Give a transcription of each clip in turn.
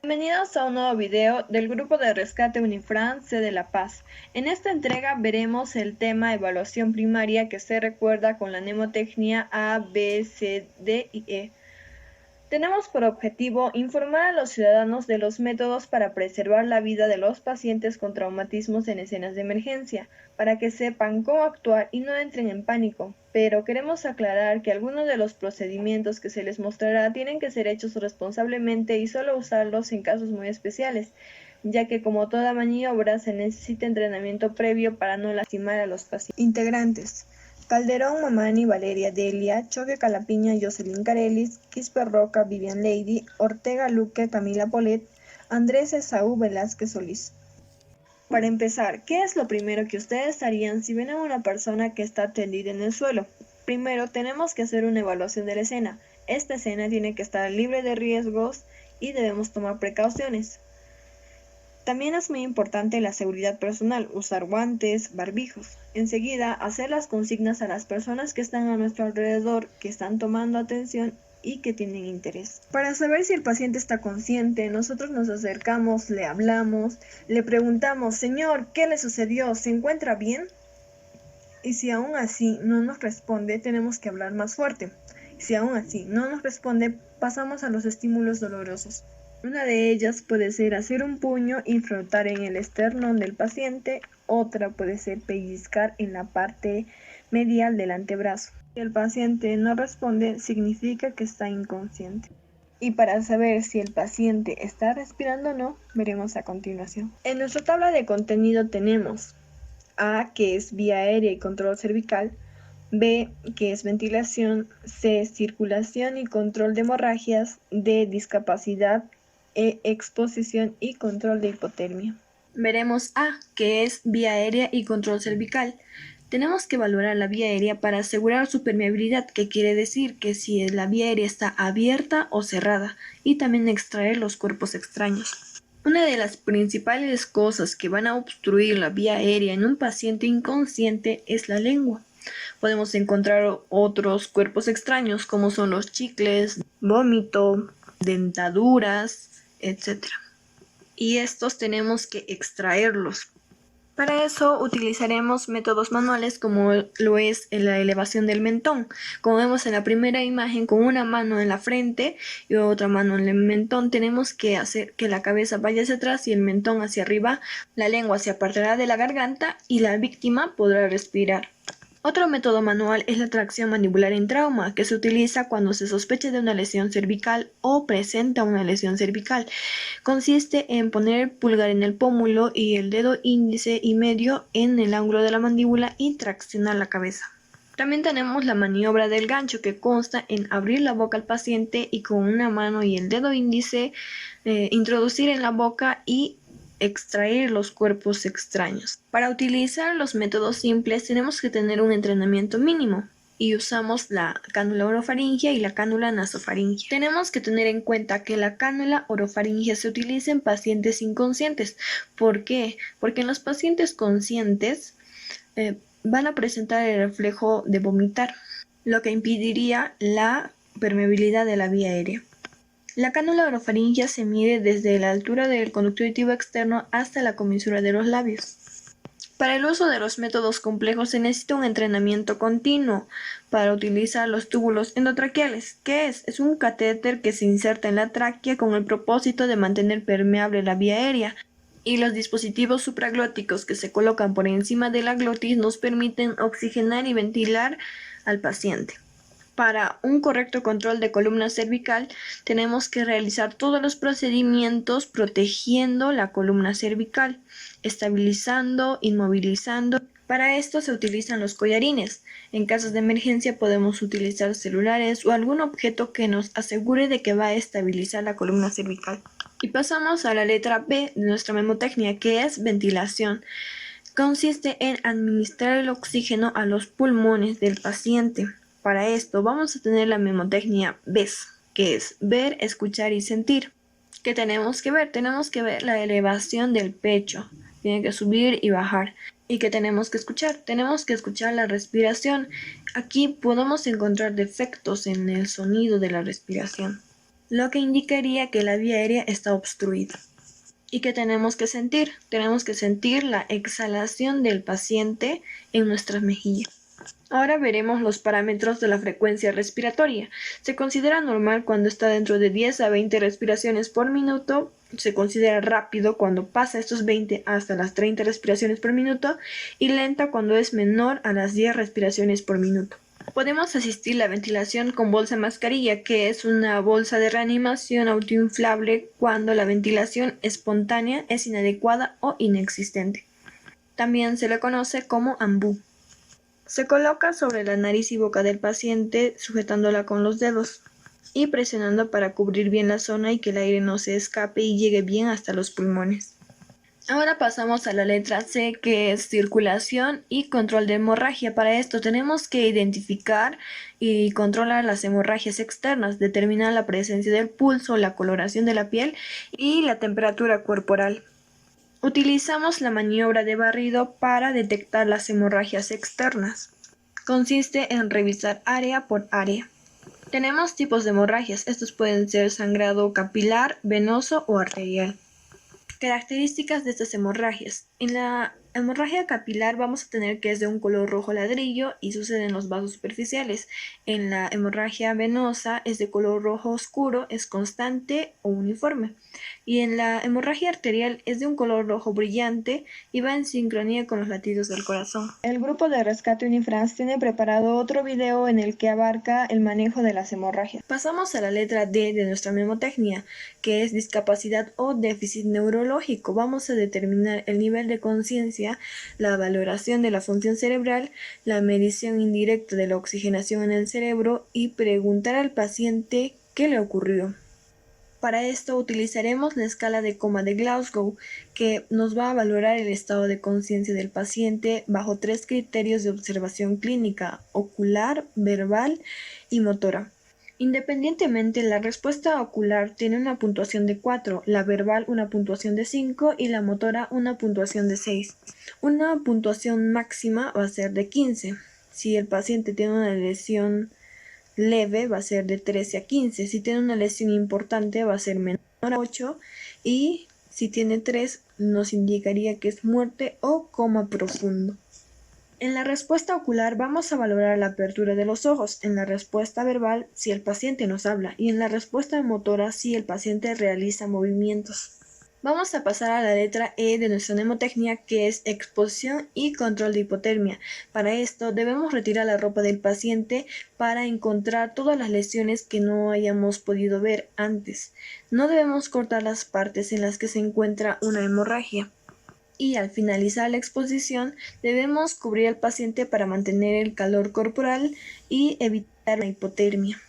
Bienvenidos a un nuevo video del Grupo de Rescate Unifran C de La Paz. En esta entrega veremos el tema evaluación primaria que se recuerda con la mnemotecnia A, B, C, D y E. Tenemos por objetivo informar a los ciudadanos de los métodos para preservar la vida de los pacientes con traumatismos en escenas de emergencia, para que sepan cómo actuar y no entren en pánico. Pero queremos aclarar que algunos de los procedimientos que se les mostrará tienen que ser hechos responsablemente y solo usarlos en casos muy especiales, ya que como toda maniobra se necesita entrenamiento previo para no lastimar a los pacientes. Integrantes: Calderón, Mamani, Valeria, Delia, Choque Calapiña, Jocelyn Carelis, Quispe Roca, Vivian Lady, Ortega Luque, Camila Polet, Andrés Esaú Velázquez Solís. Para empezar, ¿qué es lo primero que ustedes harían si ven a una persona que está tendida en el suelo? Primero, tenemos que hacer una evaluación de la escena. Esta escena tiene que estar libre de riesgos y debemos tomar precauciones. También es muy importante la seguridad personal, usar guantes, barbijos. Enseguida, hacer las consignas a las personas que están a nuestro alrededor, que están tomando atención y que tienen interés. Para saber si el paciente está consciente, nosotros nos acercamos, le hablamos, le preguntamos: «Señor, ¿qué le sucedió? ¿Se encuentra bien?». Y si aún así no nos responde, tenemos que hablar más fuerte. Si aún así no nos responde, pasamos a los estímulos dolorosos. Una de ellas puede ser hacer un puño y frotar en el esternón del paciente. Otra puede ser pellizcar en la parte medial del antebrazo. Si el paciente no responde, significa que está inconsciente. Y para saber si el paciente está respirando o no, veremos a continuación. En nuestra tabla de contenido tenemos A, que es vía aérea y control cervical; B, que es ventilación; C, circulación y control de hemorragias; D, discapacidad; E, exposición y control de hipotermia. Veremos A, que es vía aérea y control cervical. Tenemos que valorar la vía aérea para asegurar su permeabilidad, que quiere decir que si la vía aérea está abierta o cerrada, y también extraer los cuerpos extraños. Una de las principales cosas que van a obstruir la vía aérea en un paciente inconsciente es la lengua. Podemos encontrar otros cuerpos extraños como son los chicles, vómito, dentaduras, etc. Y estos tenemos que extraerlos. Para eso utilizaremos métodos manuales como lo es la elevación del mentón. Como vemos en la primera imagen, con una mano en la frente y otra mano en el mentón, tenemos que hacer que la cabeza vaya hacia atrás y el mentón hacia arriba. La lengua se apartará de la garganta y la víctima podrá respirar. Otro método manual es la tracción mandibular en trauma, que se utiliza cuando se sospecha de una lesión cervical o presenta una lesión cervical. Consiste en poner el pulgar en el pómulo y el dedo índice y medio en el ángulo de la mandíbula y traccionar la cabeza. También tenemos la maniobra del gancho, que consta en abrir la boca al paciente y con una mano y el dedo índice introducir en la boca y extraer los cuerpos extraños. Para utilizar los métodos simples tenemos que tener un entrenamiento mínimo y usamos la cánula orofaringia y la cánula nasofaringia. Tenemos que tener en cuenta que la cánula orofaringia se utiliza en pacientes inconscientes. ¿Por qué? Porque en los pacientes conscientes van a presentar el reflejo de vomitar, lo que impediría la permeabilidad de la vía aérea. La cánula orofaringia se mide desde la altura del conducto auditivo externo hasta la comisura de los labios. Para el uso de los métodos complejos se necesita un entrenamiento continuo para utilizar los túbulos endotraqueales. ¿Qué es? Es un catéter que se inserta en la tráquea con el propósito de mantener permeable la vía aérea. Y los dispositivos supraglóticos que se colocan por encima de la glotis nos permiten oxigenar y ventilar al paciente. Para un correcto control de columna cervical, tenemos que realizar todos los procedimientos protegiendo la columna cervical, estabilizando, inmovilizando. Para esto se utilizan los collarines. En casos de emergencia podemos utilizar celulares o algún objeto que nos asegure de que va a estabilizar la columna cervical. Y pasamos a la letra B de nuestra mnemotecnia, que es ventilación. Consiste en administrar el oxígeno a los pulmones del paciente. Para esto vamos a tener la mnemotecnia VES, que es ver, escuchar y sentir. ¿Qué tenemos que ver? Tenemos que ver la elevación del pecho, tiene que subir y bajar. ¿Y qué tenemos que escuchar? Tenemos que escuchar la respiración. Aquí podemos encontrar defectos en el sonido de la respiración. lo que indicaría que la vía aérea está obstruida. ¿Y qué tenemos que sentir? Tenemos que sentir la exhalación del paciente en nuestras mejillas. Ahora veremos los parámetros de la frecuencia respiratoria. Se considera normal cuando está dentro de 10 a 20 respiraciones por minuto. Se considera rápido cuando pasa estos 20 hasta las 30 respiraciones por minuto y lenta cuando es menor a las 10 respiraciones por minuto. Podemos asistir a la ventilación con bolsa mascarilla, que es una bolsa de reanimación autoinflable cuando la ventilación espontánea es inadecuada o inexistente. También se le conoce como ambú. Se coloca sobre la nariz y boca del paciente, sujetándola con los dedos y presionando para cubrir bien la zona y que el aire no se escape y llegue bien hasta los pulmones. Ahora pasamos a la letra C, que es circulación y control de hemorragia. Para esto tenemos que identificar y controlar las hemorragias externas, determinar la presencia del pulso, la coloración de la piel y la temperatura corporal. Utilizamos la maniobra de barrido para detectar las hemorragias externas. Consiste en revisar área por área. Tenemos tipos de hemorragias. Estos pueden ser sangrado capilar, venoso o arterial. Características de estas hemorragias. En la hemorragia capilar vamos a tener que es de un color rojo ladrillo y sucede en los vasos superficiales. En la hemorragia venosa es de color rojo oscuro, es constante o uniforme. Y en la hemorragia arterial es de un color rojo brillante y va en sincronía con los latidos del corazón. El grupo de rescate Unifrance tiene preparado otro video en el que abarca el manejo de las hemorragias. Pasamos a la letra D de nuestra mnemotecnia, que es discapacidad o déficit neurológico. Vamos a determinar el nivel de conciencia, la valoración de la función cerebral, la medición indirecta de la oxigenación en el cerebro y preguntar al paciente qué le ocurrió. Para esto utilizaremos la escala de coma de Glasgow, que nos va a valorar el estado de conciencia del paciente bajo 3 criterios de observación clínica: ocular, verbal y motora. Independientemente, la respuesta ocular tiene una puntuación de 4, la verbal una puntuación de 5 y la motora una puntuación de 6. Una puntuación máxima va a ser de 15. Si el paciente tiene una lesión leve va a ser de 13 a 15. Si tiene una lesión importante va a ser menor a 8 y si tiene 3 nos indicaría que es muerte o coma profundo. En la respuesta ocular vamos a valorar la apertura de los ojos, en la respuesta verbal si el paciente nos habla y en la respuesta motora si el paciente realiza movimientos. Vamos a pasar a la letra E de nuestra mnemotecnia, que es exposición y control de hipotermia. Para esto debemos retirar la ropa del paciente para encontrar todas las lesiones que no hayamos podido ver antes. No debemos cortar las partes en las que se encuentra una hemorragia. Y al finalizar la exposición debemos cubrir al paciente para mantener el calor corporal y evitar la hipotermia.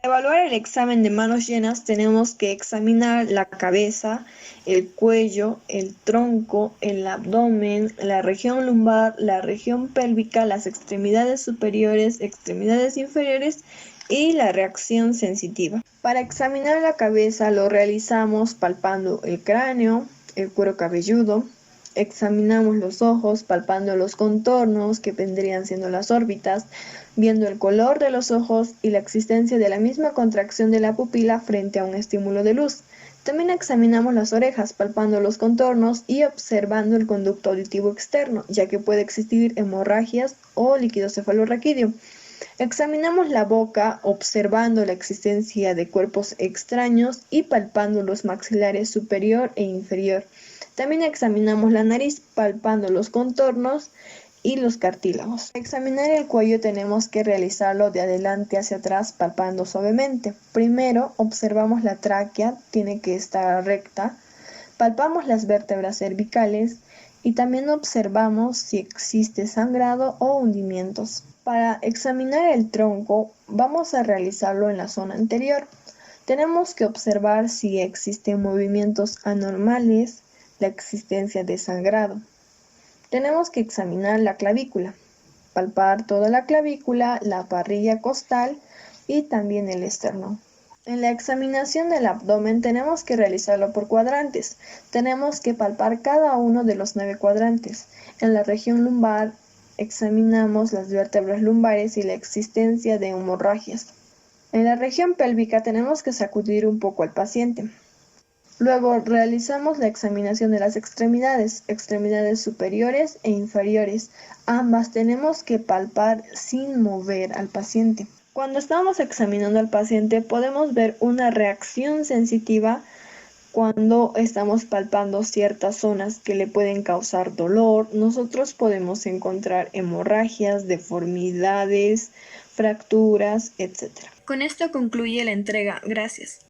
Para evaluar el examen de manos llenas tenemos que examinar la cabeza, el cuello, el tronco, el abdomen, la región lumbar, la región pélvica, las extremidades superiores, extremidades inferiores y la reacción sensitiva. Para examinar la cabeza lo realizamos palpando el cráneo, el cuero cabelludo. Examinamos los ojos palpando los contornos que vendrían siendo las órbitas, viendo el color de los ojos y la existencia de la misma contracción de la pupila frente a un estímulo de luz. También examinamos las orejas palpando los contornos y observando el conducto auditivo externo, ya que puede existir hemorragias o líquido cefalorraquídeo. Examinamos la boca observando la existencia de cuerpos extraños y palpando los maxilares superior e inferior. También examinamos la nariz palpando los contornos y los cartílagos. Para examinar el cuello tenemos que realizarlo de adelante hacia atrás palpando suavemente. Primero observamos la tráquea, tiene que estar recta. Palpamos las vértebras cervicales y también observamos si existe sangrado o hundimientos. Para examinar el tronco vamos a realizarlo en la zona anterior. Tenemos que observar si existen movimientos anormales, la existencia de sangrado. Tenemos que examinar la clavícula, palpar toda la clavícula, la parrilla costal y también el esternón. En la examinación del abdomen tenemos que realizarlo por cuadrantes. Tenemos que palpar cada uno de los 9 cuadrantes. En la región lumbar examinamos las vértebras lumbares y la existencia de hemorragias. En la región pélvica tenemos que sacudir un poco al paciente. Luego realizamos la examinación de las extremidades superiores e inferiores. Ambas tenemos que palpar sin mover al paciente. Cuando estamos examinando al paciente podemos ver una reacción sensitiva cuando estamos palpando ciertas zonas que le pueden causar dolor. Nosotros podemos encontrar hemorragias, deformidades, fracturas, etc. Con esto concluye la entrega. Gracias.